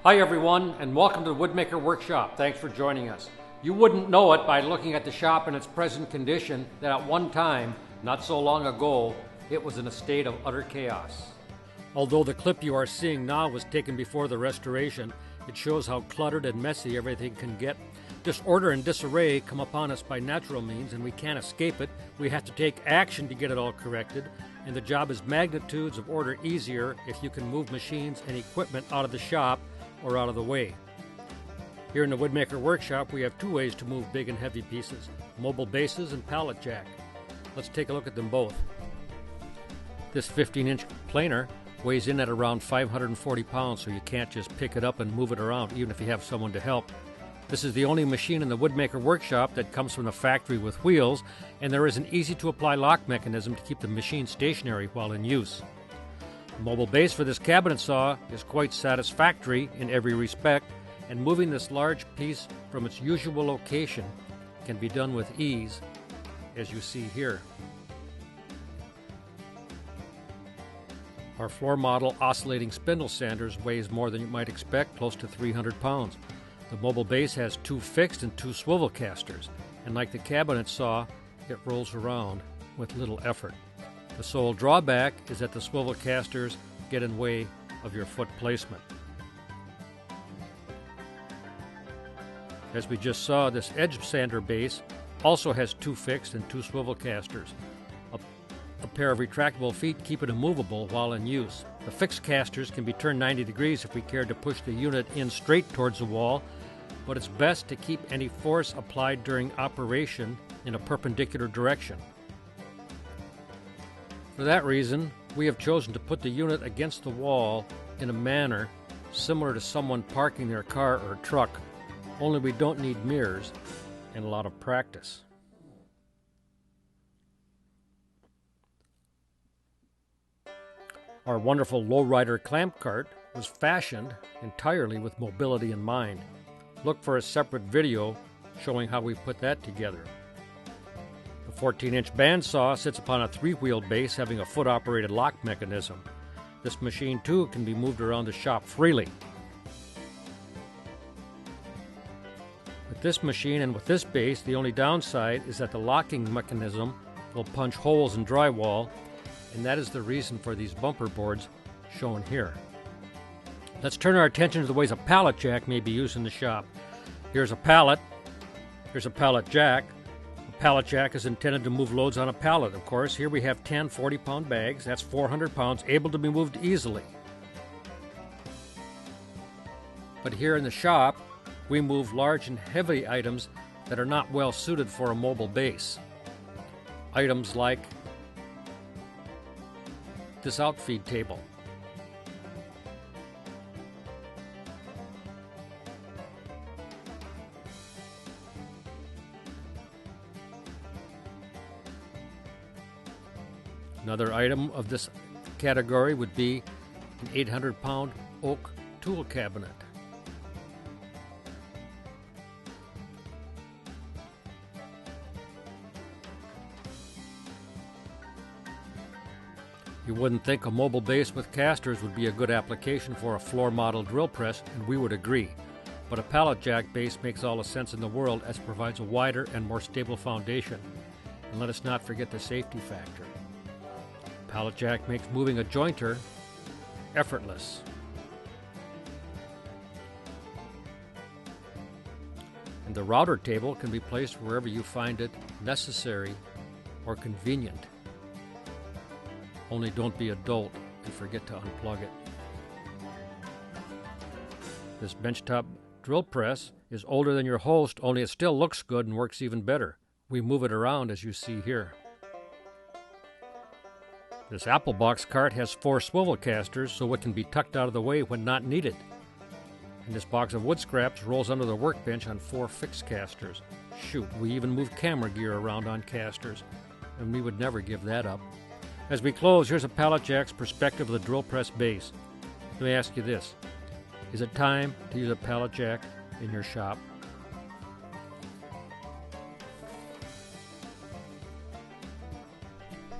Hi everyone, and welcome to the Woodmaker Workshop. Thanks for joining us. You wouldn't know it by looking at the shop in its present condition that at one time, not so long ago, it was in a state of utter chaos. Although the clip you are seeing now was taken before the restoration, it shows how cluttered and messy everything can get. Disorder and disarray come upon us by natural means, and we can't escape it. We have to take action to get it all corrected, and the job is magnitudes of order easier if you can move machines and equipment out of the shop or out of the way. Here in the Woodmaker Workshop, we have two ways to move big and heavy pieces: mobile bases and pallet jack. Let's take a look at them both. This 15-inch planer weighs in at around 540 pounds, so you can't just pick it up and move it around, even if you have someone to help. This is the only machine in the Woodmaker Workshop that comes from the factory with wheels, and there is an easy-to-apply lock mechanism to keep the machine stationary while in use. The mobile base for this cabinet saw is quite satisfactory in every respect, and moving this large piece from its usual location can be done with ease, as you see here. Our floor model oscillating spindle sanders weighs more than you might expect, close to 300 pounds. The mobile base has two fixed and two swivel casters, and like the cabinet saw, it rolls around with little effort. The sole drawback is that the swivel casters get in way of your foot placement. As we just saw, this edge sander base also has two fixed and two swivel casters. A pair of retractable feet keep it immovable while in use. The fixed casters can be turned 90 degrees if we care to push the unit in straight towards the wall, but it's best to keep any force applied during operation in a perpendicular direction. For that reason, we have chosen to put the unit against the wall in a manner similar to someone parking their car or truck, only we don't need mirrors and a lot of practice. Our wonderful lowrider clamp cart was fashioned entirely with mobility in mind. Look for a separate video showing how we put that together. The 14-inch bandsaw sits upon a three-wheel base having a foot-operated lock mechanism. This machine, too, can be moved around the shop freely. With this machine and with this base, the only downside is that the locking mechanism will punch holes in drywall, and that is the reason for these bumper boards shown here. Let's turn our attention to the ways a pallet jack may be used in the shop. Here's a pallet. Here's a pallet jack. A pallet jack is intended to move loads on a pallet, of course. Here we have 10 40-pound bags. That's 400 pounds, able to be moved easily. But here in the shop, we move large and heavy items that are not well suited for a mobile base. Items like this outfeed table. Another item of this category would be an 800-pound oak tool cabinet. You wouldn't think a mobile base with casters would be a good application for a floor model drill press, and we would agree. But a pallet jack base makes all the sense in the world, as it provides a wider and more stable foundation. And let us not forget the safety factor. Pallet jack makes moving a jointer effortless. And the router table can be placed wherever you find it necessary or convenient. Only don't be a dolt and forget to unplug it. This benchtop drill press is older than your host, only it still looks good and works even better. We move it around as you see here. This apple box cart has 4 swivel casters, so it can be tucked out of the way when not needed. And this box of wood scraps rolls under the workbench on 4 fixed casters. Shoot, we even move camera gear around on casters, and we would never give that up. As we close, here's a pallet jack's perspective of the drill press base. Let me ask you this: is it time to use a pallet jack in your shop?